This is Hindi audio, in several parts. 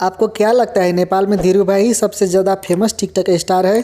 आपको क्या लगता है नेपाल में धीरू भाई ही सबसे ज़्यादा फेमस टिकटॉक स्टार है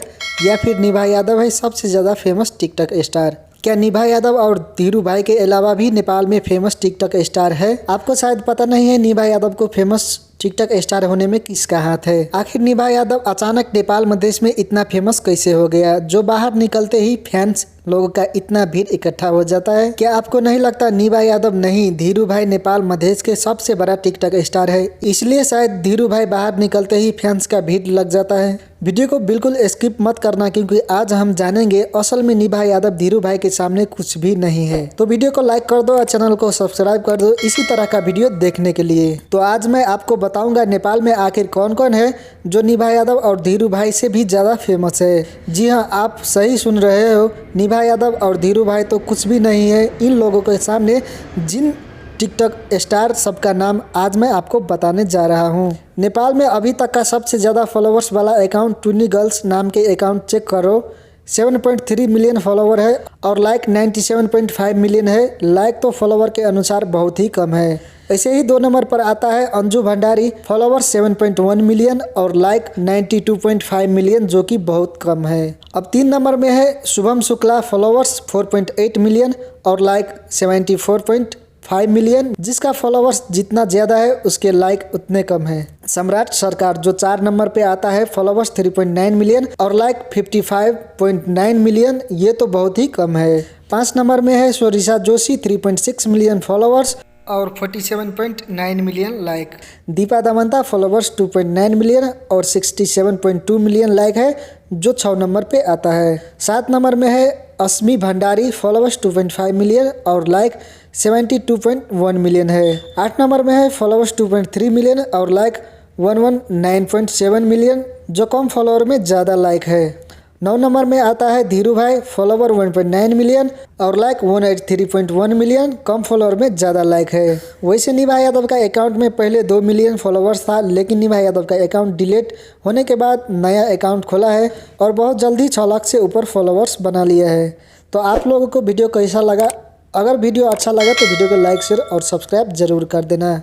या फिर निभा यादव है सबसे ज़्यादा फेमस टिकटॉक स्टार? क्या निभा यादव और धीरू भाई के अलावा भी नेपाल में फेमस टिकटॉक स्टार है? आपको शायद पता नहीं है निभा यादव को फेमस टिकटॉक स्टार होने में किसका हाथ है। आखिर निभा यादव अचानक नेपाल मधेश में इतना फेमस कैसे हो गया, जो बाहर निकलते ही फैंस लोगों का इतना भीड़ इकट्ठा हो जाता है? क्या आपको नहीं लगता निभा यादव नहीं धीरू भाई नेपाल मधेश के सबसे बड़ा टिकटॉक स्टार है, इसलिए शायद धीरू भाई बाहर निकलते ही फैंस का भीड़ लग जाता है? वीडियो को बिल्कुल स्किप मत करना, क्योंकि आज हम जानेंगे असल में निभा यादव धीरू भाई के सामने कुछ भी नहीं है। तो वीडियो को लाइक कर दो और चैनल को सब्सक्राइब कर दो इसी तरह का वीडियो देखने के लिए। तो आज मैं आपको बताऊंगा नेपाल में आखिर कौन कौन है जो निभा यादव और धीरू भाई से भी ज़्यादा फेमस है। जी हाँ, आप सही सुन रहे हो, निभा यादव और धीरू भाई तो कुछ भी नहीं है इन लोगों के सामने। जिन टिकटॉक स्टार सबका नाम आज मैं आपको बताने जा रहा हूँ। नेपाल में अभी तक का सबसे ज़्यादा फॉलोअर्स वाला अकाउंट टुनी गर्ल्स नाम के अकाउंट चेक करो। 7.3 मिलियन फॉलोवर है और लाइक 97.5 मिलियन है। लाइक तो फॉलोवर के अनुसार बहुत ही कम है। ऐसे ही 2 नंबर पर आता है अंजू भंडारी, फॉलोवर 7.1 मिलियन और लाइक 92.5 मिलियन, जो कि बहुत कम है। अब 3 नंबर में है शुभम शुक्ला, फॉलोवर्स 4.8 मिलियन और लाइक 74.5 मिलियन, जिसका फॉलोवर्स जितना ज़्यादा है उसके लाइक उतने कम है। सम्राट सरकार जो 4 नंबर पे आता है, फॉलोवर्स 3.9 मिलियन और लाइक 55.9 मिलियन, ये तो बहुत ही कम है। 5 नंबर में है सोरिसा जोशी, 3.6 मिलियन फॉलोवर्स और 47.9 मिलियन लाइक। दीपा दमंता फॉलोवर्स 2.9 मिलियन और 67.2 मिलियन लाइक है, जो 6 नंबर पे आता है। 7 नंबर में है अस्मी भंडारी, फॉलोवर्स 2.5 मिलियन और लाइक 72.1 मिलियन है। 8 नंबर में है फॉलोवर्स 2.3 मिलियन और लाइक 119.7 मिलियन, जो कम फॉलोवर में ज़्यादा लाइक है। 9 नंबर में आता है धीरू भाई, फॉलोवर 1.9 मिलियन और लाइक 183.1 मिलियन, कम फॉलोवर में ज़्यादा लाइक है। वैसे निभा यादव का अकाउंट में पहले 2 मिलियन फॉलोवर्स था, लेकिन निभा यादव का अकाउंट डिलीट होने के बाद नया अकाउंट खोला है और बहुत जल्दी 6 लाख से ऊपर फॉलोवर्स बना लिया है। तो आप लोगों को वीडियो कैसा लगा? अगर वीडियो अच्छा लगा तो वीडियो को लाइक शेयर और सब्सक्राइब जरूर कर देना।